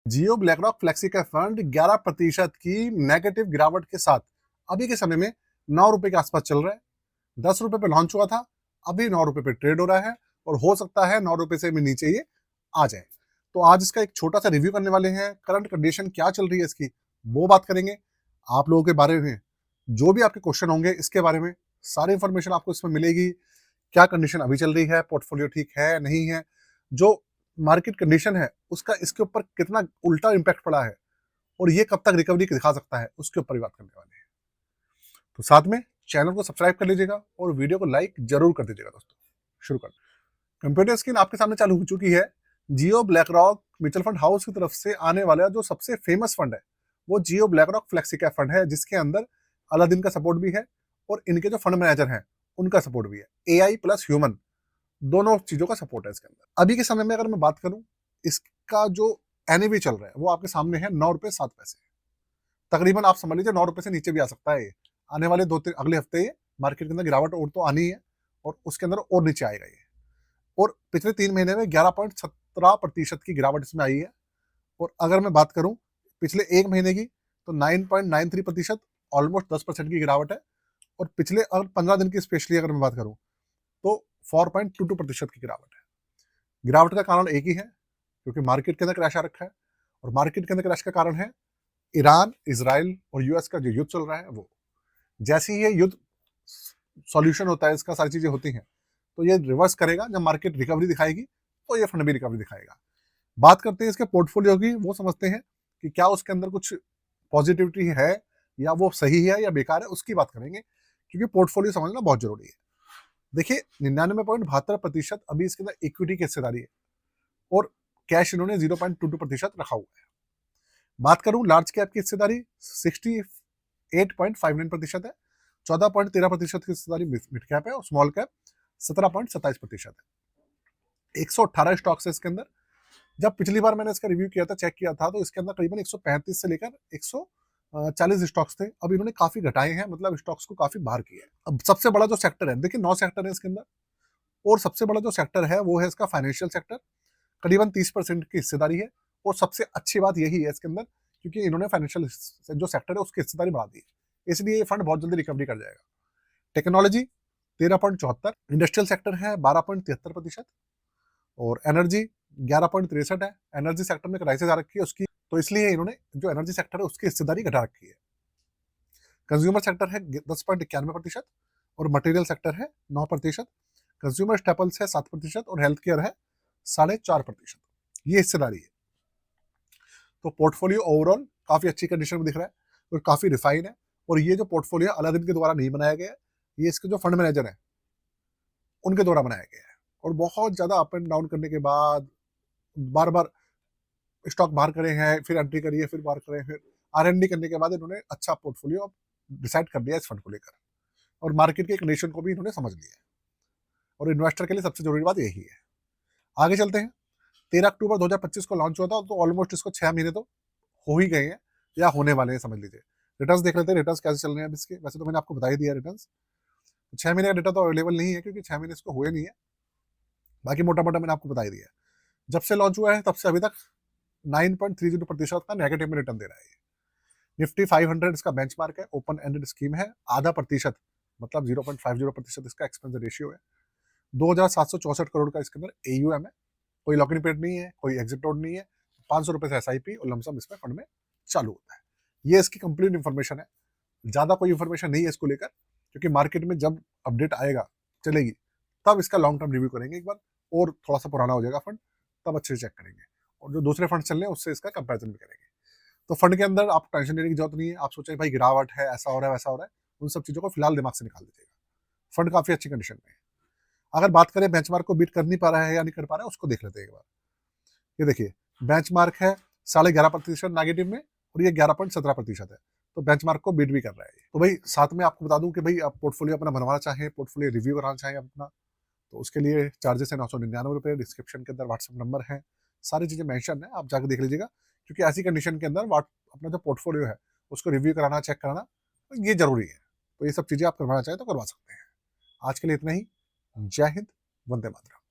जियो BlackRock flexi का fund 11% की negative गिरावट के साथ अभी के समय में 9 रुपए के आसपास चल रहा है। 10 रुपए पे लॉन्च हुआ था, अभी 9 रुपए पे ट्रेड हो रहा है और हो सकता है 9 रुपए से भी नीचे ये आ जाए। तो आज इसका एक छोटा सा रिव्यू करने वाले हैं। करंट कंडीशन क्या चल रही है इसकी, वो बात करेंगे। आप लोगों के बारे में जो भी आपके क्वेश्चन होंगे इसके बारे में सारी इंफॉर्मेशन आपको इसमें मिलेगी। क्या कंडीशन अभी चल रही है, पोर्टफोलियो ठीक है नहीं है, जो मार्केट कंडीशन है उसका इसके ऊपर कितना उल्टा इम्पैक्ट पड़ा है और ये कब तक रिकवरी दिखा सकता है, उसके ऊपर भी बात करने वाले हैं। तो साथ में चैनल को सब्सक्राइब कर लीजिएगा और वीडियो को लाइक जरूर कर दीजिएगा। दोस्तों शुरू कर, कंप्यूटर स्क्रीन आपके सामने चालू हो चुकी है। Jio BlackRock mutual fund house की तरफ से आने वाला जो सबसे फेमस फंड है वो Jio BlackRock flexi cap fund है, जिसके अंदर अलादीन का सपोर्ट भी है और इनके जो फंड मैनेजर हैं उनका सपोर्ट भी है। एआई प्लस ह्यूमन दोनों चीजों का सपोर्ट है इसके अंदर। अभी के समय में अगर मैं बात करूं, इसका जो एनएवी चल रहा है वो आपके सामने है 9 रुपए 7 पैसे। तकरीबन आप समझ लीजिए 9 रुपए से नीचे भी आ सकता है ये। आने वाले 2-3 अगले हफ्ते ये मार्केट के अंदर गिरावट और तो आनी है और उसके अंदर और नीचे आएगा ये। और पिछले 3 महीने में 11.17% की गिरावट इसमें आई है। और अगर मैं बात करूं पिछले 1 महीने की तो 9.93%, ऑलमोस्ट 10% की गिरावट है। और पिछले अगर 15 दिन की स्पेशली अगर मैं बात करूं तो 4.22% की गिरावट है। गिरावट का कारण एक ही है, क्योंकि मार्केट के अंदर क्रैश आ रखा है और मार्केट के अंदर क्रैश का कारण है ईरान, इजराइल और यूएस का जो युद्ध चल रहा है वो। जैसे ही ये युद्ध सॉल्यूशन होता है, इसका सारी चीजें होती हैं, तो ये रिवर्स करेगा। जब मार्केट रिकवरी दिखाएगी तो ये फंड भी रिकवरी दिखाएगा। बात करते हैं इसके पोर्टफोलियो की, वो समझते हैं कि क्या उसके अंदर कुछ पॉजिटिविटी है या वो सही है या बेकार है, उसकी बात करेंगे, क्योंकि पोर्टफोलियो समझना बहुत जरूरी है। देखिए 99.72% अभी इसके अंदर इक्विटी की हिस्सेदारी है और कैश इन्होंने 0.22% रखा हुआ है। बात करूं लार्ज कैप की हिस्सेदारी 68.59% है। 14.13% की हिस्सेदारी मिड कैप है और स्मॉल कैप 17.27% है। 118 स्टॉक्स है इसके अंदर। जब पिछली बार मैंने इसका रिव्यू किया था, चेक किया था, तो इसके अंदर करीबन 135 से लेकर 140 स्टॉक्स थे। अब इन्होंने काफी घटाए हैं, मतलब स्टॉक्स को काफी बाहर किया है। अब सबसे बड़ा जो सेक्टर है, देखिए 9 सेक्टर है इसके अंदर, और सबसे बड़ा जो सेक्टर है वो है इसका फाइनेंशियल सेक्टर। करीबन 30% की हिस्सेदारी है। और सबसे अच्छी बात यही है इसके अंदर, क्योंकि इन्होंने फाइनेंशियल जो सेक्टर है उसकी हिस्सेदारी बढ़ा दी है, इसलिए ये फंड बहुत जल्दी रिकवरी कर जाएगा। टेक्नोलॉजी 13.74, इंडस्ट्रियल सेक्टर है 12.73% और एनर्जी 11.63 है। एनर्जी सेक्टर में क्राइसिस आ रखी है उसकी, तो इसलिए इन्होंने जो एनर्जी सेक्टर है उसकी हिस्सेदारी घटा रखी है। कंज्यूमर सेक्टर है 10.91% और मटेरियल सेक्टर है 9%। कंज्यूमर स्टेपल्स है 7% और हेल्थ केयर है 4.5%। ये हिस्सेदारी है। तो पोर्टफोलियो ओवरऑल काफी अच्छी कंडीशन में दिख रहा है और काफी रिफाइन है। और ये जो पोर्टफोलियो अलादीन के द्वारा नहीं बनाया गया है, ये इसके जो फंड मैनेजर है उनके द्वारा बनाया गया है। और बहुत ज्यादा अप एंड डाउन करने के बाद बार बार स्टॉक बाहर करे हैं, फिर एंट्री करिए, फिर बाहर करें, फिर R&D करने के बाद इन्होंने अच्छा पोर्टफोलियो डिसाइड कर दिया इस फंड को लेकर। और मार्केट की कंडीशन को भी इन्होंने समझ लिया है और इन्वेस्टर के लिए सबसे जरूरी बात यही है। आगे चलते हैं। 13 अक्टूबर 2025 को लॉन्च हुआ था, तो ऑलमोस्ट इसको 6 महीने तो हो ही गए हैं या होने वाले हैं, समझ लीजिए। रिटर्न्स देख लेते हैं, रिटर्न्स कैसे चल रहे हैं अब इसके। वैसे तो मैंने आपको बता ही दिया रिटर्न्स। 6 महीने का डेटा तो अवेलेबल नहीं है, क्योंकि 6 महीने इसको हुए नहीं है। बाकी मोटा मोटा मैंने आपको बता ही दिया। जब से लॉन्च हुआ है तब से अभी तक 9.30% का नेगेटिव में रिटर्न दे रहा है। निफ्टी 500 इसका बेंचमार्क है, ओपन एंडेड स्कीम है। आधा प्रतिशत मतलब 0.50% इसका एक्सपेंस रेशियो है। 2764 करोड़ का इसके अंदर AUM है। कोई लॉक इन पीरियड नहीं है, कोई एग्जिट रोड नहीं है। 500 रुपए से SIP और लमसम इसमें फंड में चालू होता है। ये इसकी कंप्लीट इन्फॉर्मेशन है। ज्यादा कोई इन्फॉर्मेशन नहीं है इसको लेकर, क्योंकि मार्केट में जब अपडेट आएगा चलेगी तब इसका लॉन्ग टर्म रिव्यू करेंगे एक बार, और थोड़ा सा पुराना हो जाएगा फंड तब अच्छे से चेक करेंगे, और जो दूसरे फंड चल रहे हैं उससे इसका कंपेरिजन भी करेंगे। तो फंड के अंदर आप टेंशन लेने की जरूरत नहीं है। आप सोचें भाई गिरावट है, ऐसा हो रहा है, वैसा हो रहा है, उन सब चीजों को फिलहाल दिमाग से निकाल दीजिएगा। फंड काफी अच्छी कंडीशन में है। अगर बात करें बेंचमार्क को बीट कर नहीं पा रहा है या नहीं कर पा रहा है, उसको देख लेते हैं एक बार। ये देखिए बेंचमार्क है 11.5% नेगेटिव में और ये 11.17% है। तो बेंचमार्क को बीट भी कर रहा है। तो भाई साथ में आपको बता दूं कि भाई आप पोर्टफोलियो अपना बनवाना चाहें, पोर्टफोलियो रिव्यू कराना चाहें अपना, तो उसके लिए चार्जेस है 999 रुपये। डिस्क्रिप्शन के अंदर व्हाट्सएप नंबर है, सारी चीजें मेंशन है, आप जाकर देख लीजिएगा। क्योंकि ऐसी कंडीशन के अंदर अपना जो पोर्टफोलियो है उसको रिव्यू कराना, चेक कराना, तो ये जरूरी है। तो ये सब चीजें आप करवाना चाहें तो करवा सकते हैं। आज के लिए इतना ही। जय हिंद, वंदे मातरम।